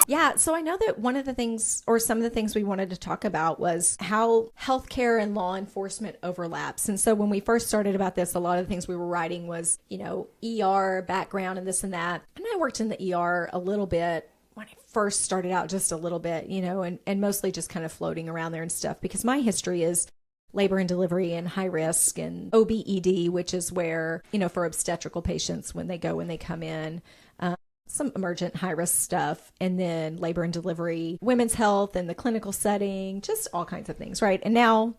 Yeah, so I know that one of the things, or some of the things we wanted to talk about was how healthcare and law enforcement overlaps. And so when we first started about this, a lot of the things we were writing was, ER background and this and that. And I worked in the ER a little bit when I first started out, just a little bit, and mostly just kind of floating around there and stuff, because my history is labor and delivery and high risk and OBED, which is where, for obstetrical patients when they come in, some emergent high risk stuff, and then labor and delivery, women's health and the clinical setting, just all kinds of things, right? And now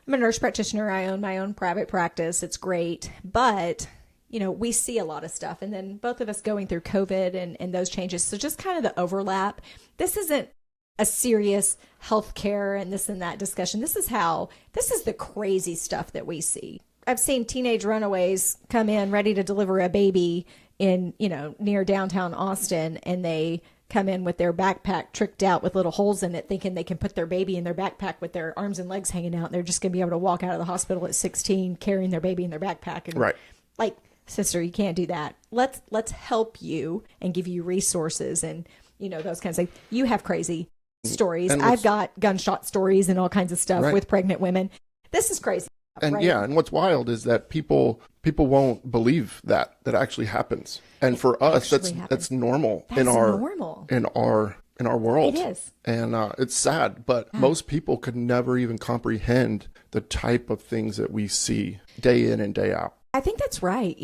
I'm a nurse practitioner. I own my own private practice. It's great. But, we see a lot of stuff. And then both of us going through COVID and those changes. So just kind of the overlap. This isn't a serious healthcare and this and that discussion. This is the crazy stuff that we see. I've seen teenage runaways come in ready to deliver a baby in, near downtown Austin, and they come in with their backpack tricked out with little holes in it, thinking they can put their baby in their backpack with their arms and legs hanging out. And they're just going to be able to walk out of the hospital at 16 carrying their baby in their backpack. And right. Like, sister, you can't do that. Let's help you and give you resources and, those kinds of things. You have crazy stories. I've got gunshot stories and all kinds of stuff right. with pregnant women. This is crazy. And right? yeah, and what's wild is that people won't believe that actually happens. And for us, that's normal in our world. It is. And it's sad, but most people could never even comprehend the type of things that we see day in and day out. I think that's right.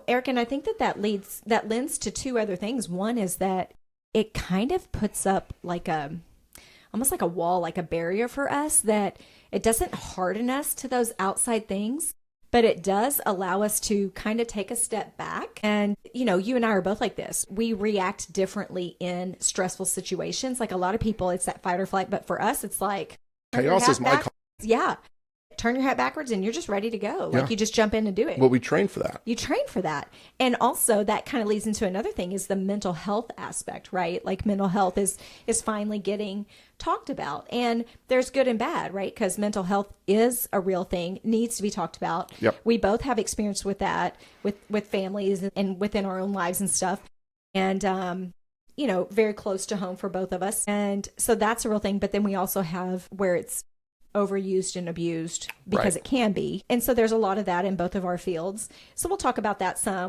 Eric, and I think that lends to two other things. One is that it kind of puts up almost like a wall, like a barrier for us, that it doesn't harden us to those outside things, but it does allow us to kind of take a step back. And, you and I are both like this. We react differently in stressful situations. Like a lot of people, it's that fight or flight. But for us, it's like chaos is my call. Yeah. Turn your hat backwards and you're just ready to go. Like you just jump in and do it. Well, we train for that. You train for that. And also that kind of leads into another thing is the mental health aspect, right? Like mental health is finally getting talked about. And there's good and bad, right? Because mental health is a real thing, needs to be talked about. Yep. We both have experience with that, with families and within our own lives and stuff. And, very close to home for both of us. And so that's a real thing. But then we also have where it's overused and abused because it can be. And so there's a lot of that in both of our fields. So we'll talk about that some.